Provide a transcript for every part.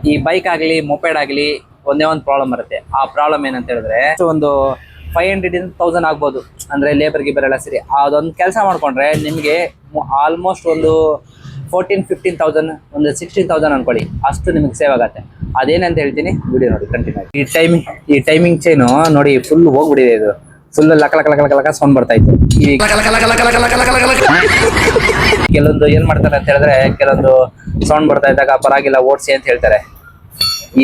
ಈ ಬೈಕ್ ಆಗಲಿ ಮೊಪೆಡ್ ಆಗಲಿ ಒಂದೇ ಒಂದು ಪ್ರಾಬ್ಲಮ್ ಬರುತ್ತೆ. ಆ ಪ್ರಾಬ್ಲಮ್ ಏನಂತ ಹೇಳಿದ್ರೆ ಒಂದು 500 ಇಂದ 1000 ಆಗ್ಬೋದು, ಅಂದ್ರೆ ಲೇಬರ್ ಗಿಬರ್ ಎಲ್ಲ ಸೇರಿ. ಅದೊಂದು ಕೆಲಸ ಮಾಡ್ಕೊಂಡ್ರೆ ನಿಮಗೆ ಆಲ್ಮೋಸ್ಟ್ ಒಂದು 14-15,000, ಒಂದು 16,000 ಅನ್ಕೊಳ್ಳಿ, ಅಷ್ಟು ನಿಮಗೆ ಸೇವ್ ಆಗತ್ತೆ. ಅದೇನಂತ ಹೇಳ್ತೀನಿ, ವಿಡಿಯೋ ನೋಡಿ ಕಂಟಿನ್ಯೂ. ಈ ಟೈಮಿಂಗ್ ಚೈನು ನೋಡಿ ಫುಲ್ ಹೋಗ್ಬಿಟ್ಟಿದೆ. ಇದು ಫುಲ್ ಲಕ ಲಕ ಲಕ ಲಕ ಲಕ ಸೌಂಡ್ ಬರ್ತಾ ಇತ್ತು. ಕೆಲವೊಂದು ಏನ್ ಮಾಡ್ತಾರೆ ಅಂತ ಹೇಳಿದ್ರೆ, ಕೆಲವೊಂದು ಸೌಂಡ್ ಬರ್ತಾ ಇದ್ದಾಗ ಪರವಾಗಿಲ್ಲ ಓಡಿಸಿ ಅಂತ ಹೇಳ್ತಾರೆ.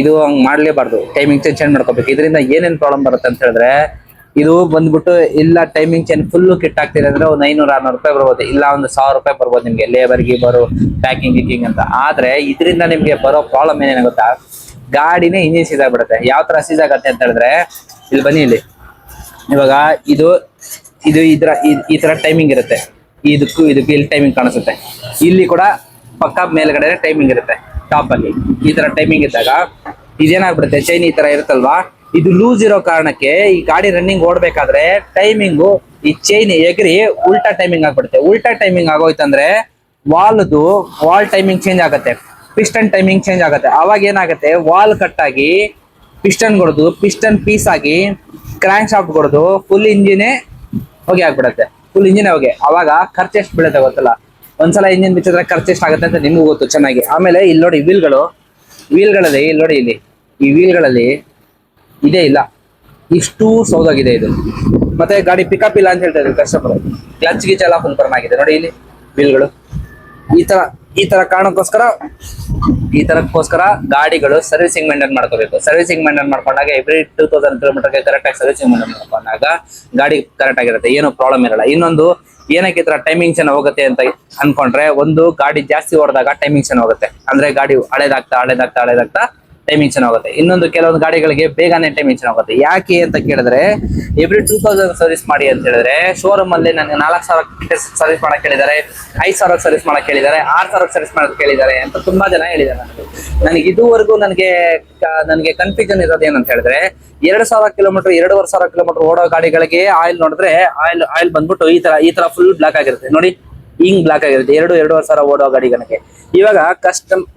ಇದು ಹಂಗ್ ಮಾಡ್ಲೇಬಾರ್ದು, ಟೈಮಿಂಗ್ ಚೇಂಜ್ ಮಾಡ್ಕೋಬೇಕು. ಇದರಿಂದ ಏನೇನ್ ಪ್ರಾಬ್ಲಮ್ ಬರುತ್ತೆ ಅಂತ ಹೇಳಿದ್ರೆ, ಇದು ಬಂದ್ಬಿಟ್ಟು ಇಲ್ಲ ಟೈಮಿಂಗ್ ಚೇಂಜ್ ಫುಲ್ ಕಿಟ್ ಆಗ್ತಿದೆ ಅಂದ್ರೆ ಒಂದು 500-600 ರೂಪಾಯಿ ಬರ್ಬೋದು, ಇಲ್ಲ ಒಂದು 1000 ರೂಪಾಯಿ ಬರ್ಬೋದು ನಿಮ್ಗೆ, ಲೇಬರ್ ಗಿಬರು ಪ್ಯಾಕಿಂಗ್ ಗಿಕ್ಕಿಂಗ್ ಅಂತ. ಆದ್ರೆ ಇದರಿಂದ ನಿಮ್ಗೆ ಬರೋ ಪ್ರಾಬ್ಲಮ್ ಏನೇನು ಗೊತ್ತಾ, ಗಾಡಿನೇ ಇಂಜಿನ್ ಸೀಸ್ ಆಗ್ಬಿಡುತ್ತೆ. ಯಾವ ತರ ಸೀಸ್ ಆಗತ್ತೆ ಅಂತ ಹೇಳಿದ್ರೆ, ಇಲ್ಲಿ ಬನ್ನಿ, ಇಲ್ಲಿ ಇವಾಗ ಇದು ಈ ತರ ಟೈಮಿಂಗ್ ಇರುತ್ತೆ. ಇದಕ್ಕೂ ಇಲ್ಲಿ ಟೈಮಿಂಗ್ ಕಾಣಿಸುತ್ತೆ. ಇಲ್ಲಿ ಕೂಡ ಪಕ್ಕ ಮೇಲ್ಗಡೆ ಟೈಮಿಂಗ್ ಇರುತ್ತೆ. ಟಾಪ್ ಅಲ್ಲಿ ಈ ತರ ಟೈಮಿಂಗ್ ಇದ್ದಾಗ ಇದೇನಾಗ್ಬಿಡುತ್ತೆ, ಚೈನ್ ಈ ತರ ಇರುತ್ತಲ್ವಾ, ಇದು ಲೂಸ್ ಇರೋ ಕಾರಣಕ್ಕೆ ಈ ಗಾಡಿ ರನ್ನಿಂಗ್ ಓಡ್ಬೇಕಾದ್ರೆ ಟೈಮಿಂಗು ಈ ಚೈನ್ ಎಗರಿ ಉಲ್ಟಾ ಟೈಮಿಂಗ್ ಆಗ್ಬಿಡುತ್ತೆ. ಉಲ್ಟಾ ಟೈಮಿಂಗ್ ಆಗೋಯ್ತಂದ್ರೆ ವಾಲ್ ಟೈಮಿಂಗ್ ಚೇಂಜ್ ಆಗುತ್ತೆ, ಪಿಸ್ಟನ್ ಟೈಮಿಂಗ್ ಚೇಂಜ್ ಆಗುತ್ತೆ. ಅವಾಗ ಏನಾಗುತ್ತೆ, ವಾಲ್ ಕಟ್ ಆಗಿ ಪಿಸ್ಟನ್ ಹೊಡೆದು ಪಿಸ್ಟನ್ ಪೀಸ್ ಆಗಿ ಕ್ರ್ಯಾಂಕ್ ಶಾಫ್ಟ್ ಹೊಡೆದು ಫುಲ್ ಇಂಜಿನೇ ಹೊಗೆ ಆಗ್ಬಿಡುತ್ತೆ. ಫುಲ್ ಇಂಜಿನೇ ಹೊಗೆ. ಅವಾಗ ಖರ್ಚು ಎಷ್ಟು ಬೀಳುತ್ತೆ ಗೊತ್ತಲ್ಲ. ಒಂದ್ಸಲ ಇಂಜಿನ್ ಬಿಚ್ಚಿದ್ರೆ ಖರ್ಚು ಎಷ್ಟು ಆಗುತ್ತೆ ಅಂತ ನಿಮ್ಗೂ ಗೊತ್ತು ಚೆನ್ನಾಗಿ. ಆಮೇಲೆ ಇಲ್ಲಿ ನೋಡಿ ವೀಲ್ಗಳಲ್ಲಿ ಇಲ್ಲಿ ನೋಡಿ, ಈ ವೀಲ್ಗಳಲ್ಲಿ ಇದೇ ಇಲ್ಲ, ಇಷ್ಟು ಸೌದಾಗಿದೆ ಇದು. ಮತ್ತೆ ಗಾಡಿ ಪಿಕಪ್ ಇಲ್ಲ ಅಂತ ಹೇಳ್ತಾ ಇದ್ರು ಕಸ್ಟಮರ್. ಕ್ಲಚ್ ಗೀಚ್ ಎಲ್ಲ ಫುಲ್ ಬರ್ನ್ ಆಗಿದೆ ನೋಡಿ, ಇಲ್ಲಿ ವೀಲ್ಗಳು ಈ ತರ ಕಾರಣಕ್ಕೋಸ್ಕರ ಗಾಡಿಗಳು ಸರ್ವಿಸಿಂಗ್ ಮೇಂಟೈನ್ ಮಾಡ್ಕೋಬೇಕು. ಸರ್ವಿಸಿಂಗ್ ಮೇಂಟೈನ್ ಮಾಡ್ಕೊಂಡಾಗ ಎವ್ರಿ 2000 ಕಿಲೋಮೀಟರ್ಗೆ ಕರೆಕ್ಟ್ ಆಗಿ ಸರ್ವಿಸಿಂಗ್ ಮೇಂಟೈನ್ ಮಾಡ್ಕೊಂಡಾಗ ಗಾಡಿ ಕರೆಕ್ಟ್ ಆಗಿರುತ್ತೆ, ಏನೋ ಪ್ರಾಬ್ಲಮ್ ಇರಲ್ಲ. ಇನ್ನೊಂದು ಏನಕ್ಕೆ ಈ ತರ ಟೈಮಿಂಗ್ ಚೆನ್ನಾಗಿ ಹೋಗುತ್ತೆ ಅಂತ ಅನ್ಕೊಂಡ್ರೆ, ಒಂದು ಗಾಡಿ ಜಾಸ್ತಿ ಓಡಿದಾಗ ಟೈಮಿಂಗ್ ಚೆನ್ನಾಗಿ ಹೋಗುತ್ತೆ, ಅಂದ್ರೆ ಗಾಡಿ ಹಳೇದಾಗ್ತಾ ಟೈಮಿಂಗ್ ಚೆನ್ನಾಗುತ್ತೆ. ಇನ್ನೊಂದು ಕೆಲವೊಂದು ಗಾಡಿಗಳಿಗೆ ಬೇಗನೆ ಟೈಮಿಂಗ್ ಚೆನ್ನಾಗುತ್ತೆ. ಯಾಕೆ ಅಂತ ಕೇಳಿದ್ರೆ, ಎವ್ರಿ 2000 ಸರ್ವಿಸ್ ಮಾಡಿ ಅಂತ ಹೇಳಿದ್ರೆ, ಶೋರೂಮ್ ಅಲ್ಲಿ ನನಗೆ 4000 ಸರ್ವಿಸ್ ಮಾಡಕ್ ಹೇಳಿದ್ದಾರೆ, 5000 ಸರ್ವಿಸ್ ಮಾಡಕ್ ಹೇಳಿದ್ದಾರೆ, 6000 ಸರ್ವಿಸ್ ಮಾಡಕ್ ಹೇಳಿದ್ದಾರೆ ಅಂತ ತುಂಬಾ ಜನ ಹೇಳಿದ್ದಾರೆ. ನನಗೆ ಇದುವರೆಗೂ ನನಗೆ ಕನ್ಫ್ಯೂಷನ್ ಇರೋದು ಏನಂತ ಹೇಳಿದ್ರೆ, 2000 ಕಿಲೋಮೀಟರ್ 2500 ಕಿಲೋಮೀಟರ್ ಓಡೋ ಗಾಡಿಗಳಿಗೆ ಆಯಿಲ್ ನೋಡಿದ್ರೆ ಆಯಿಲ್ ಬಂದ್ಬಿಟ್ಟು ಈ ತರ ಫುಲ್ ಬ್ಲಾಕ್ ಆಗಿರುತ್ತೆ ನೋಡಿ, ಹಿಂಗ್ ಬ್ಲಾಕ್ ಆಗಿರುತ್ತೆ 2-2.5 ಓಡೋ ಗಾಡಿಗಳಿಗೆ.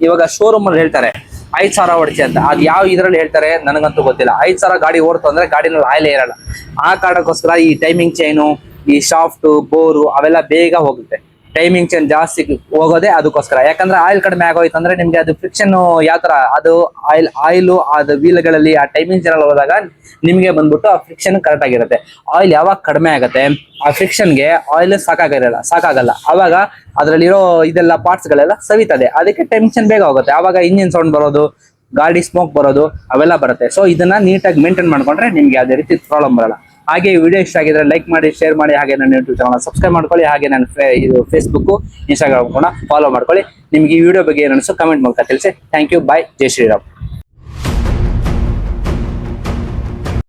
ಇವಾಗ ಶೋರೂಮ್ ಅಲ್ಲಿ ಹೇಳ್ತಾರೆ 5000 ಹೊಡಿಸಿ ಅಂತ. ಅದು ಯಾವ ಇದ್ರಲ್ಲಿ ಹೇಳ್ತಾರೆ ನನಗಂತೂ ಗೊತ್ತಿಲ್ಲ. 5000 ಗಾಡಿ ಓಡ್ತು ಅಂದ್ರೆ ಗಾಡಿನಲ್ಲಿ ಆಯಿಲ್ ಇರಲ್ಲ. ಆ ಕಾರಣಕ್ಕೋಸ್ಕರ ಈ ಟೈಮಿಂಗ್ ಚೈನು, ಈ ಶಾಫ್ಟ್ ಬೋರು ಅವೆಲ್ಲ ಬೇಗ ಹೋಗುತ್ತೆ. ಟೈಮಿಂಗ್ ಚೈನ್ ಜಾಸ್ತಿ ಹೋಗೋದೇ ಅದಕ್ಕೋಸ್ಕರ. ಯಾಕಂದ್ರೆ ಆಯಿಲ್ ಕಡಿಮೆ ಆಗೋಯ್ತು ಅಂದ್ರೆ ನಿಮ್ಗೆ ಅದು ಫ್ರಿಕ್ಷನ್ ಯಾವ ತರ, ಅದು ಆಯಿಲು ಅದು ವೀಲ್ಗಳಲ್ಲಿ ಆ ಟೈಮಿಂಗ್ ಚೈನ್ ಹೋದಾಗ ನಿಮ್ಗೆ ಬಂದ್ಬಿಟ್ಟು ಆ ಫ್ರಿಕ್ಷನ್ ಕರೆಕ್ಟ್ ಆಗಿರುತ್ತೆ. ಆಯಿಲ್ ಯಾವಾಗ ಕಡಿಮೆ ಆಗುತ್ತೆ, ಆ ಫ್ರಿಕ್ಷನ್ಗೆ ಆಯಿಲ್ ಸಾಕಾಗಲ್ಲ. ಅವಾಗ ಅದ್ರಲ್ಲಿರೋ ಇದೆಲ್ಲ ಪಾರ್ಟ್ಸ್ ಗಳೆಲ್ಲ ಸವಿತದೆ, ಅದಕ್ಕೆ ಟೈಮಿಂಗ್ ಚೈನ್ ಬೇಗ ಹೋಗುತ್ತೆ. ಅವಾಗ ಇಂಜಿನ್ ಸೌಂಡ್ ಬರೋದು, ಗಾಡಿ ಸ್ಮೋಕ್ ಬರೋದು ಅವೆಲ್ಲ ಬರುತ್ತೆ. ಸೊ ಇದನ್ನ ನೀಟಾಗಿ ಮೇಂಟೈನ್ ಮಾಡ್ಕೊಂಡ್ರೆ ನಿಮ್ಗೆ ಯಾವುದೇ ರೀತಿ ಪ್ರಾಬ್ಲಮ್ ಬರಲ್ಲ. ಹಾಗೆ ವಿಡಿಯೋ ಇಷ್ಟ ಆಗಿದ್ರೆ ಲೈಕ್ ಮಾಡಿ, ಶೇರ್ ಮಾಡಿ, ಹಾಗೆ ನನ್ನ ಯೂಟ್ಯೂಬ್ ಚಾನಲ್ ಸಬ್ಸ್ಕ್ರೈಬ್ ಮಾಡ್ಕೊಳ್ಳಿ. ಹಾಗೆ ನನ್ನ ಇದು ಫೇಸ್ಬುಕ್, ಇನ್ಸ್ಟಾಗ್ರಾಮ್ ಕೂಡ ಫಾಲೋ ಮಾಡ್ಕೊಳ್ಳಿ. ನಿಮ್ಗೆ ಈ ವಿಡಿಯೋ ಬಗ್ಗೆ ಏನು ಅನಿಸು ಕಮೆಂಟ್ ಮೂಲಕ ತಿಳಿಸಿ. ಥ್ಯಾಂಕ್ ಯು, ಬಾಯ್, ಜೈ ಶ್ರೀರಾಮ್.